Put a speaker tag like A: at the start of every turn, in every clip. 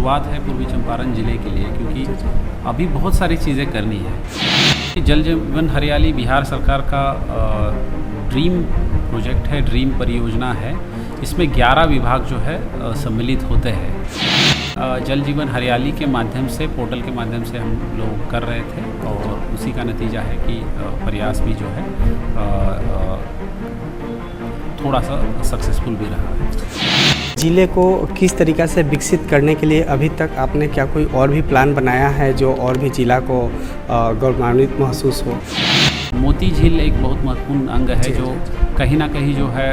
A: शुरुआत है पूर्वी चंपारण ज़िले के लिए, क्योंकि अभी बहुत सारी चीज़ें करनी है। जल जीवन हरियाली बिहार सरकार का ड्रीम प्रोजेक्ट है, ड्रीम परियोजना है। इसमें 11 विभाग जो है सम्मिलित होते हैं। जल जीवन हरियाली के माध्यम से, पोर्टल के माध्यम से हम लोग कर रहे थे और उसी का नतीजा है कि प्रयास भी जो है थोड़ा सा सक्सेसफुल भी रहा है।
B: ज़िले को किस तरीक़ा से विकसित करने के लिए अभी तक आपने क्या कोई और भी प्लान बनाया है जो और भी ज़िला को गौरवान्वित महसूस हो?
A: मोती झील एक बहुत महत्वपूर्ण अंग है जो कहीं ना कहीं जो है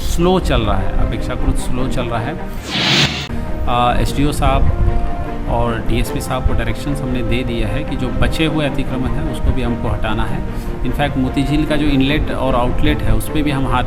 A: स्लो चल रहा है, अपेक्षाकृत स्लो चल रहा है। एसडीओ साहब और डीएसपी साहब को डायरेक्शंस हमने दे दिया है कि जो बचे हुए अतिक्रमण है उसको भी हमको हटाना है। इनफैक्ट मोती झील का जो इनलेट और आउटलेट है उस पर भी हम हाथ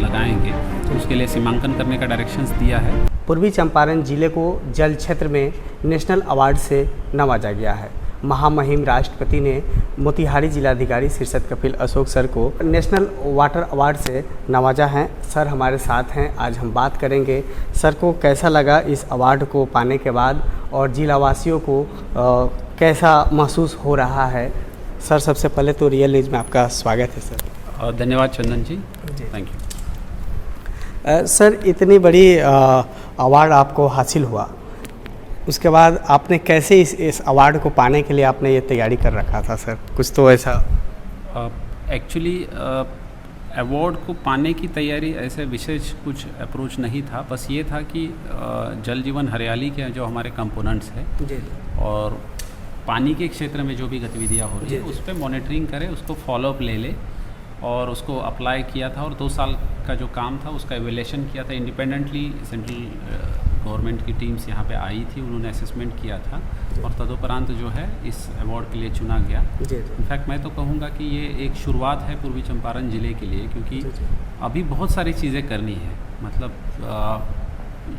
A: लगाएंगे, तो उसके लिए सीमांकन करने का डायरेक्शंस दिया है।
B: पूर्वी चंपारण जिले को जल क्षेत्र में नेशनल अवार्ड से नवाजा गया है। महामहिम राष्ट्रपति ने मोतिहारी जिलाधिकारी शीर्षत कपिल अशोक सर को नेशनल वाटर अवार्ड से नवाजा है। सर हमारे साथ हैं, आज हम बात करेंगे सर को कैसा लगा इस अवार्ड को पाने के बाद और जिलावासियों को कैसा महसूस हो रहा है। सर सबसे पहले तो रियल न्यूज़ में आपका स्वागत है सर।
A: धन्यवाद चंदन जी, थैंक यू।
B: सर इतनी बड़ी अवार्ड आपको हासिल हुआ, उसके बाद आपने कैसे इस अवार्ड को पाने के लिए आपने ये तैयारी कर रखा था सर? कुछ तो ऐसा
A: एक्चुअली अवार्ड को पाने की तैयारी ऐसे विशेष कुछ अप्रोच नहीं था, बस ये था कि जल जीवन हरियाली के जो हमारे कंपोनेंट्स हैं और पानी के क्षेत्र में जो भी गतिविधियाँ हो रही है उस पर मॉनिटरिंग करें, उसको फॉलोअप ले ले और उसको अप्लाई किया था। और 2 साल का जो काम था उसका एवेल्यूशन किया था इंडिपेंडेंटली। सेंट्रल गवर्नमेंट की टीम्स यहाँ पे आई थी, उन्होंने असेसमेंट किया था और तदुपरांत जो है इस अवार्ड के लिए चुना गया। इनफैक्ट मैं तो कहूँगा कि ये एक शुरुआत है पूर्वी चंपारण ज़िले के लिए, क्योंकि अभी बहुत सारी चीज़ें करनी है। मतलब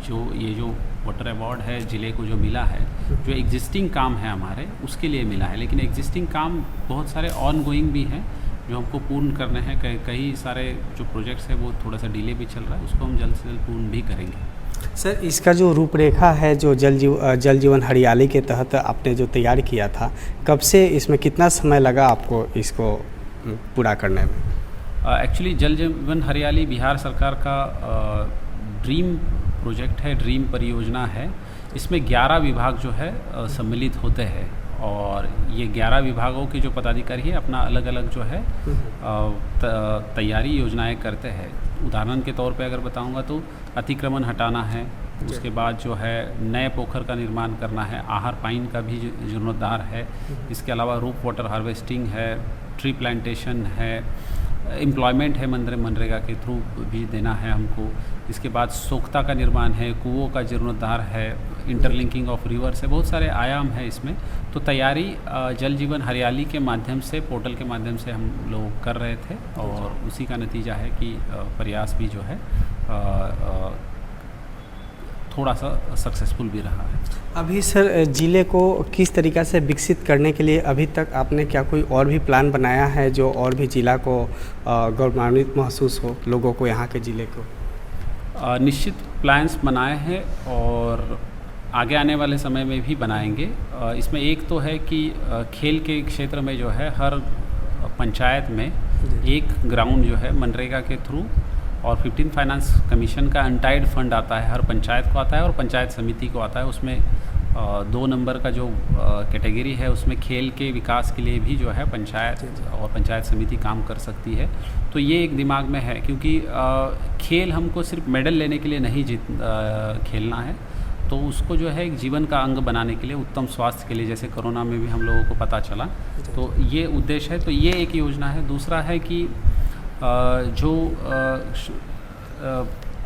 A: जो वाटर अवार्ड है ज़िले को जो मिला है, जो एग्जिस्टिंग काम है हमारे उसके लिए मिला है, लेकिन एग्जिस्टिंग काम बहुत सारे ऑन गोइंग भी हैं जो हमको पूर्ण करने हैं। कई सारे जो प्रोजेक्ट्स हैं वो थोड़ा सा डिले भी चल रहा है, उसको हम जल्द से जल्द पूर्ण भी करेंगे।
B: सर इसका जो रूपरेखा है जो जल जीवन हरियाली के तहत आपने जो तैयार किया था, कब से इसमें कितना समय लगा आपको इसको पूरा करने में?
A: एक्चुअली जल जीवन हरियाली बिहार सरकार का ड्रीम प्रोजेक्ट है, ड्रीम परियोजना है। इसमें 11 विभाग जो है सम्मिलित होते हैं और ये 11 विभागों के जो पदाधिकारी हैं अपना अलग अलग जो है तैयारी योजनाएं करते हैं। उदाहरण के तौर पे अगर बताऊंगा तो अतिक्रमण हटाना है, उसके बाद जो है नए पोखर का निर्माण करना है, आहर पाइन का भी जीर्णोद्धार है, इसके अलावा रूप वाटर हार्वेस्टिंग है, ट्री प्लांटेशन है, एम्प्लॉयमेंट है मनरेगा के थ्रू भी देना है हमको। इसके बाद सोख्ता का निर्माण है, कुओं का जीर्णोद्धार है, इंटरलिंकिंग ऑफ रिवर्स है, बहुत सारे आयाम है इसमें। तो तैयारी जल जीवन हरियाली के माध्यम से, पोर्टल के माध्यम से हम लोग कर रहे थे और उसी का नतीजा है कि प्रयास भी जो है थोड़ा सा सक्सेसफुल भी रहा है।
B: अभी सर ज़िले को किस तरीक़ा से विकसित करने के लिए अभी तक आपने क्या कोई और भी प्लान बनाया है जो और भी ज़िला को गौरवान्वित महसूस हो, लोगों को, यहाँ के ज़िले को?
A: निश्चित प्लान्स बनाए हैं और आगे आने वाले समय में भी बनाएंगे। इसमें एक तो है कि खेल के क्षेत्र में जो है हर पंचायत में एक ग्राउंड जो है मनरेगा के थ्रू और 15 फाइनेंस कमीशन का अनटाइड फंड आता है, हर पंचायत को आता है और पंचायत समिति को आता है। उसमें 2 नंबर का जो कैटेगरी है उसमें खेल के विकास के लिए भी जो है पंचायत और पंचायत समिति काम कर सकती है। तो ये एक दिमाग में है, क्योंकि खेल हमको सिर्फ मेडल लेने के लिए नहीं खेलना है, तो उसको जो है एक जीवन का अंग बनाने के लिए, उत्तम स्वास्थ्य के लिए, जैसे कोरोना में भी हम लोगों को पता चला, तो ये उद्देश्य है। तो ये एक योजना है। दूसरा है कि जो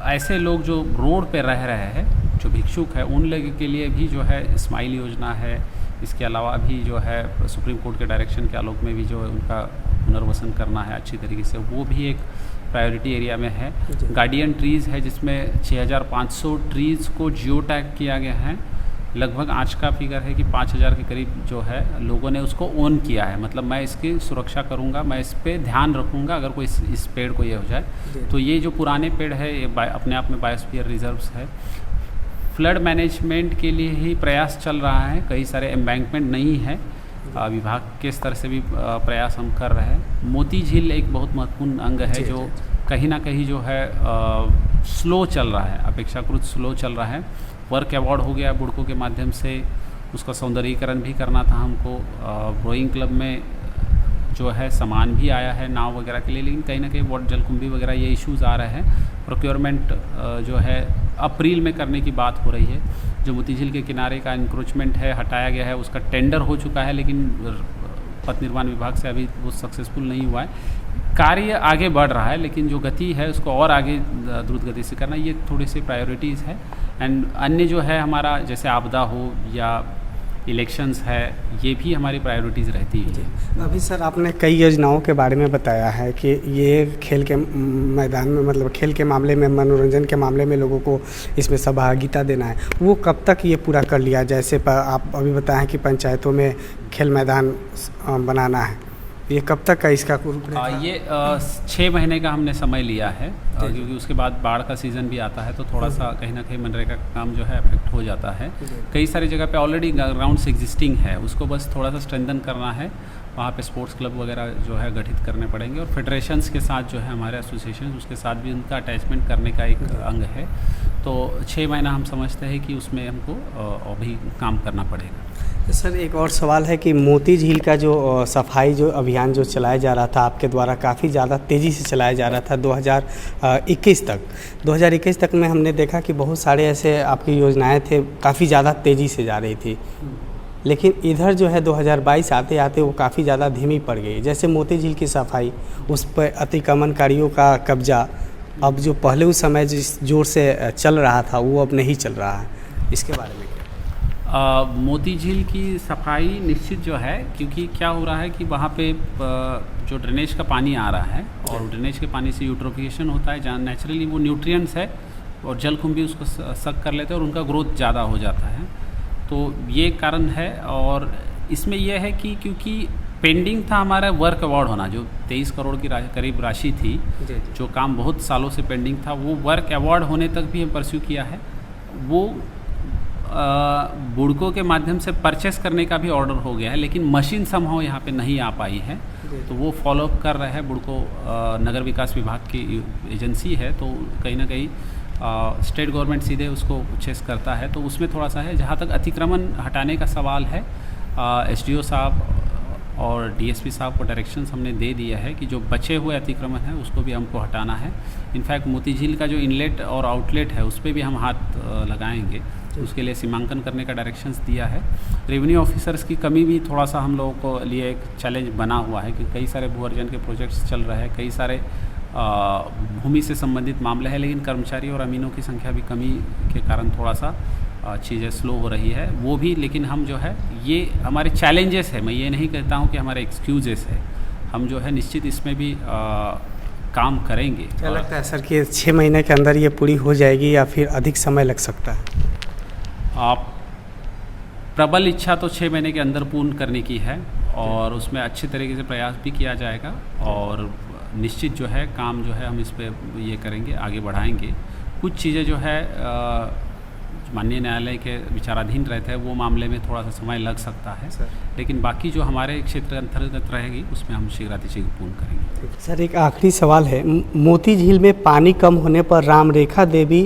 A: ऐसे लोग जो रोड पे रह रहे हैं, जो भिक्षुक है, उन लोगों के लिए भी जो है स्माइल योजना है। इसके अलावा भी जो है सुप्रीम कोर्ट के डायरेक्शन के आलोक में भी जो है उनका पुनर्वसन करना है अच्छी तरीके से, वो भी एक प्रायोरिटी एरिया में है। गार्डियन ट्रीज़ है जिसमें 6500 ट्रीज़ को जियो टैग किया गया है। लगभग आज का फिगर है कि 5000 के करीब जो है लोगों ने उसको ओन किया है। मतलब मैं इसकी सुरक्षा करूंगा, मैं इस पे ध्यान रखूंगा अगर कोई इस पेड़ को ये हो जाए। तो ये जो पुराने पेड़ है ये अपने आप में बायोस्फीयर रिजर्व्स है। फ्लड मैनेजमेंट के लिए ही प्रयास चल रहा है। कई सारे एम्बैंकमेंट नहीं है, विभाग के स्तर से भी प्रयास हम कर रहे हैं। मोती झील एक बहुत महत्वपूर्ण अंग है जो कहीं ना कहीं जो है स्लो चल रहा है, अपेक्षाकृत स्लो चल रहा है। वर्क अवार्ड हो गया बुड़कों के माध्यम से, उसका सौंदर्यीकरण भी करना था हमको। रोइंग क्लब में जो है सामान भी आया है नाव वगैरह के लिए, लेकिन कहीं ना कहीं वाटर जलकुंभी वगैरह ये इश्यूज़ आ रहे हैं। प्रोक्योरमेंट जो है अप्रैल में करने की बात हो रही है। जो मोती झील के किनारे का इंक्रोचमेंट है हटाया गया है, उसका टेंडर हो चुका है, लेकिन पथ निर्माण विभाग से अभी वो सक्सेसफुल नहीं हुआ है। कार्य आगे बढ़ रहा है, लेकिन जो गति है उसको और आगे द्रुत गति से करना, ये थोड़ी सी प्रायोरिटीज़ है। एंड अन्य जो है हमारा जैसे आपदा हो या इलेक्शंस है, ये भी हमारी प्रायोरिटीज़ रहती है।
B: अभी सर आपने कई योजनाओं के बारे में बताया है कि ये खेल के मैदान में, मतलब खेल के मामले में, मनोरंजन के मामले में लोगों को इसमें सहभागिता देना है। वो कब तक ये पूरा कर लिया? जैसे आप अभी बताएं कि पंचायतों में खेल मैदान बनाना है, ये कब तक का इसका
A: ये 6 महीने का हमने समय लिया है, क्योंकि उसके बाद बाढ़ का सीज़न भी आता है, तो थोड़ा सा कहीं ना कहीं मनरेगा का काम जो है अफेक्ट हो जाता है। कई सारी जगह पे ऑलरेडी ग्राउंड्स एग्जिस्टिंग है, उसको बस थोड़ा सा स्ट्रेंथन करना है। वहाँ पे स्पोर्ट्स क्लब वगैरह जो है गठित करने पड़ेंगे, और फेडरेशंस के साथ जो है हमारे एसोसिएशन, उसके साथ भी उनका अटैचमेंट करने का एक अंग है। तो 6 महीना हम समझते हैं कि उसमें हमको अभी काम करना पड़ेगा।
B: सर एक और सवाल है कि मोती झील का जो सफाई जो अभियान जो चलाया जा रहा था आपके द्वारा, काफ़ी ज़्यादा तेज़ी से चलाया जा रहा था 2021 तक। 2021 तक में हमने देखा कि बहुत सारे ऐसे आपकी योजनाएं थे, काफ़ी ज़्यादा तेज़ी से जा रही थी, लेकिन इधर जो है 2022 आते आते वो काफ़ी ज़्यादा धीमी पड़ गई। जैसे मोती झील की सफाई, उस पर अतिक्रमणकारियों का कब्जा, अब जो पहले उस समय जिस जोर से चल रहा था वो अब नहीं चल रहा है, इसके बारे में
A: मोती झील की सफाई निश्चित जो है, क्योंकि क्या हो रहा है कि वहाँ पे जो ड्रेनेज का पानी आ रहा है, और ड्रेनेज के पानी से यूट्रोफिकेशन होता है, जहाँ नेचुरली वो न्यूट्रिएंट्स है और जलकुंभी उसको सक कर लेते हैं और उनका ग्रोथ ज़्यादा हो जाता है। तो ये कारण है। और इसमें यह है कि क्योंकि पेंडिंग था हमारा वर्क अवार्ड होना, जो 23 करोड़ की करीब राशि थी, जो काम बहुत सालों से पेंडिंग था, वो वर्क अवार्ड होने तक भी हम परस्यू किया है। वो बुड़कों के माध्यम से परचेस करने का भी ऑर्डर हो गया है, लेकिन मशीन समहाउ यहाँ पे नहीं आ पाई है, तो वो फॉलोअप कर रहे हैं। बुड़को नगर विकास विभाग की एजेंसी है, तो कहीं ना कहीं स्टेट गवर्नमेंट सीधे उसको परचेस करता है, तो उसमें थोड़ा सा है। जहाँ तक अतिक्रमण हटाने का सवाल है, एसडीओ साहब और डीएसपी साहब को डायरेक्शंस हमने दे दिया है कि जो बचे हुए अतिक्रमण है उसको भी हमको हटाना है। इनफैक्ट मोती झील का जो इनलेट और आउटलेट है उस पर भी हम हाथ लगाएंगे, उसके लिए सीमांकन करने का डायरेक्शंस दिया है। रेवेन्यू ऑफिसर्स की कमी भी थोड़ा सा हम लोगों को लिए एक चैलेंज बना हुआ है, कि कई सारे भू अर्जन के प्रोजेक्ट्स चल रहे हैं, कई सारे भूमि से संबंधित मामले हैं, लेकिन कर्मचारी और अमीनों की संख्या भी कमी के कारण थोड़ा सा चीज़ें स्लो हो रही है वो भी। लेकिन हम जो है, ये हमारे चैलेंजेस है, मैं ये नहीं कहता हूँ कि हमारे एक्सक्यूजेस है, हम जो है निश्चित इसमें भी काम करेंगे।
B: क्या लगता है सर कि 6 महीने के अंदर ये पूरी हो जाएगी या फिर अधिक समय लग सकता है?
A: प्रबल इच्छा तो 6 महीने के अंदर पूर्ण करने की है, और उसमें अच्छे तरीके से प्रयास भी किया जाएगा, और निश्चित जो है काम जो है हम इस पर ये करेंगे, आगे बढ़ाएंगे। कुछ चीज़ें जो है माननीय न्यायालय के विचाराधीन रहते हैं, वो मामले में थोड़ा सा समय लग सकता है, लेकिन बाकी जो हमारे क्षेत्र अंतर्गत रहेगी उसमें हम शीघ्रातिशीघ्र पूर्ण करेंगे।
B: सर एक आखिरी सवाल है, मोती झील में पानी कम होने पर रामरेखा देवी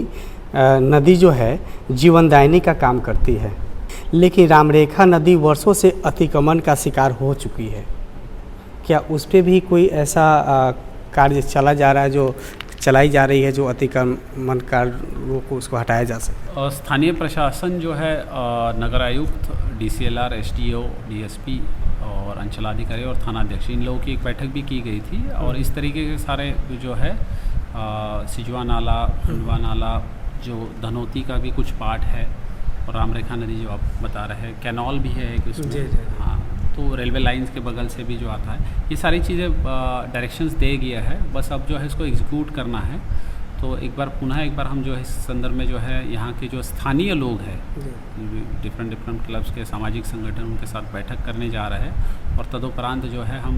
B: नदी जो है जीवनदायिनी का काम करती है, लेकिन रामरेखा नदी वर्षों से अतिक्रमण का शिकार हो चुकी है। क्या उस पर भी कोई ऐसा कार्य चलाई जा रही है जो अतिक्रमणकारियों को उसको हटाया जा सके?
A: स्थानीय प्रशासन जो है, नगर आयुक्त, डीसीएलआर, एसडीओ, डीएसपी और अंचलाधिकारी और थानाध्यक्ष, इन लोगों की एक बैठक भी की गई थी, और इस तरीके के सारे जो है सिजवा नाला, फुलवा नाला, जो धनोती का भी कुछ पार्ट है, और रामरेखा नदी जो आप बता रहे हैं, कैनॉल भी है एक उसमें, हाँ, तो रेलवे लाइंस के बगल से भी जो आता है, ये सारी चीज़ें डायरेक्शंस दे गया है, बस अब जो है इसको एग्जीक्यूट करना है। तो एक बार हम जो है इस संदर्भ में जो है यहाँ के जो स्थानीय लोग हैं, डिफरेंट क्लब्स के सामाजिक संगठन, उनके साथ बैठक करने जा रहे हैं, और तदुपरांत जो है हम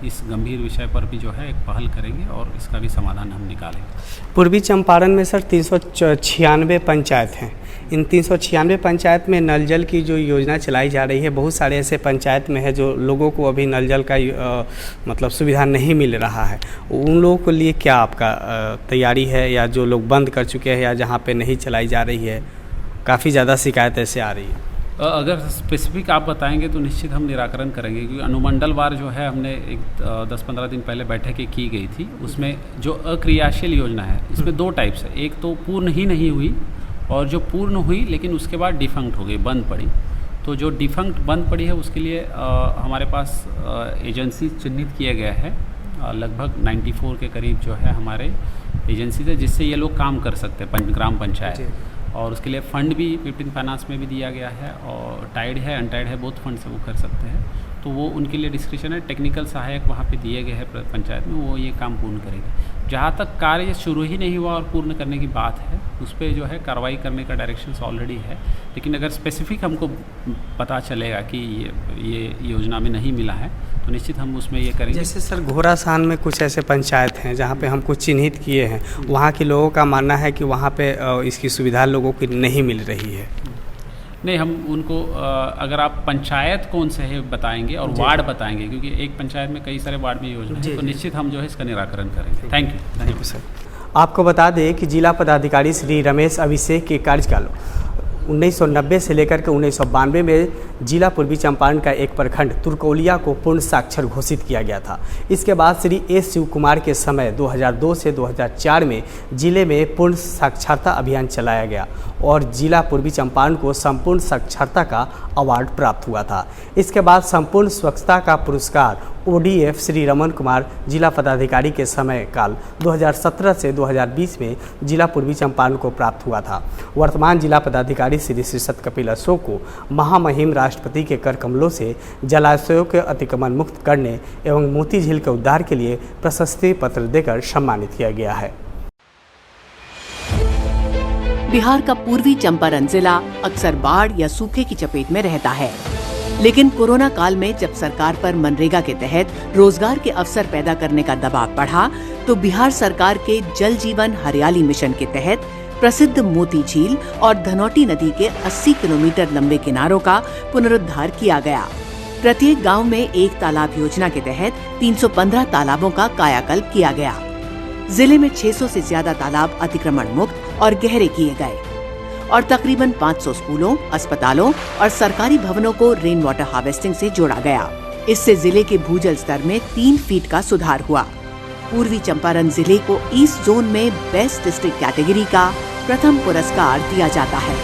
A: इस गंभीर विषय पर भी जो है एक पहल करेंगे, और इसका भी समाधान हम निकालेंगे।
B: पूर्वी चंपारण में सर 396 पंचायत हैं, इन 396 पंचायत में नल जल की जो योजना चलाई जा रही है, बहुत सारे ऐसे पंचायत में है जो लोगों को अभी नल जल का मतलब सुविधा नहीं मिल रहा है। उन लोगों के लिए क्या आपका तैयारी है, या जो लोग बंद कर चुके हैं या जहाँ पे नहीं चलाई जा रही है, काफ़ी ज़्यादा शिकायत ऐसे आ रही है?
A: अगर स्पेसिफिक आप बताएंगे तो निश्चित हम निराकरण करेंगे, क्योंकि अनुमंडलवार जो है हमने एक 10-15 दिन पहले बैठकें की गई थी। उसमें जो अक्रियाशील योजना है इसमें 2 टाइप्स है। एक तो पूर्ण ही नहीं हुई, और जो पूर्ण हुई लेकिन उसके बाद डिफंक्ट हो गई, बंद पड़ी। तो जो डिफंक्ट बंद पड़ी है उसके लिए हमारे पास एजेंसी चिन्हित किया गया है, लगभग 94 के करीब जो है हमारे एजेंसी है, जिससे ये लोग काम कर सकते हैं ग्राम पंचायत। और उसके लिए फ़ंड भी 15 फाइनेंस में भी दिया गया है, और टाइड है अनटाइड है, बोथ फंड से वो कर सकते हैं। तो वो उनके लिए डिस्क्रिप्शन है, टेक्निकल सहायक वहाँ पे दिए गए हैं पंचायत में, वो ये काम पूर्ण करेंगे। जहाँ तक कार्य शुरू ही नहीं हुआ और पूर्ण करने की बात है, उस पर जो है कार्रवाई करने का डायरेक्शंस ऑलरेडी है। लेकिन अगर स्पेसिफिक हमको पता चलेगा कि ये योजना में नहीं मिला है तो निश्चित हम उसमें ये करेंगे।
B: जैसे सर घोड़ासान में कुछ ऐसे पंचायत हैं जहाँ पे हम कुछ चिन्हित किए हैं, वहाँ के लोगों का मानना है कि वहाँ पे इसकी सुविधा लोगों को नहीं मिल रही है।
A: नहीं, हम उनको अगर आप पंचायत कौन से है बताएंगे और वार्ड बताएंगे, क्योंकि एक पंचायत में कई सारे वार्ड में योजना है, तो निश्चित हम जो है इसका निराकरण करेंगे। Thank you
B: sir. आपको बता दें कि जिला पदाधिकारी श्री रमेश अभिषेक के कार्यकाल 1990 से लेकर के 1992 में जिला पूर्वी चंपारण का एक प्रखंड तुर्कौलिया को पूर्ण साक्षर घोषित किया गया था। इसके बाद श्री एस शिव कुमार के समय 2002 से 2004 में जिले में पूर्ण साक्षरता अभियान चलाया गया और जिला पूर्वी चंपारण को संपूर्ण साक्षरता का अवार्ड प्राप्त हुआ था। इसके बाद संपूर्ण स्वच्छता का पुरस्कार ODF श्री रमन कुमार जिला पदाधिकारी के समय काल 2017 से 2020 में जिला पूर्वी चंपारण को प्राप्त हुआ था। वर्तमान जिला पदाधिकारी श्री शीर्षद कपिल अशोक को महामहिम राष्ट्रपति के कर कमलों से जलाशयों के अतिक्रमण मुक्त करने एवं मोती झील के उद्धार के लिए प्रशस्ति पत्र देकर सम्मानित किया गया है।
C: बिहार का पूर्वी चंपारण जिला अक्सर बाढ़ या सूखे की चपेट में रहता है, लेकिन कोरोना काल में जब सरकार पर मनरेगा के तहत रोजगार के अवसर पैदा करने का दबाव बढ़ा, तो बिहार सरकार के जल जीवन हरियाली मिशन के तहत प्रसिद्ध मोती झील और धनौटी नदी के 80 किलोमीटर लंबे किनारों का पुनरुद्धार किया गया। प्रत्येक गांव में एक तालाब योजना के तहत 315 तालाबों का कायाकल्प किया गया। जिले में 600 से ज्यादा तालाब अतिक्रमण मुक्त और गहरे किए गए और तकरीबन 500 स्कूलों, अस्पतालों और सरकारी भवनों को रेन वाटर हार्वेस्टिंग से जोड़ा गया। इससे जिले के भूजल स्तर में 3 फीट का सुधार हुआ। पूर्वी चंपारण जिले को ईस्ट जोन में बेस्ट डिस्ट्रिक्ट कैटेगरी का प्रथम पुरस्कार दिया जाता है।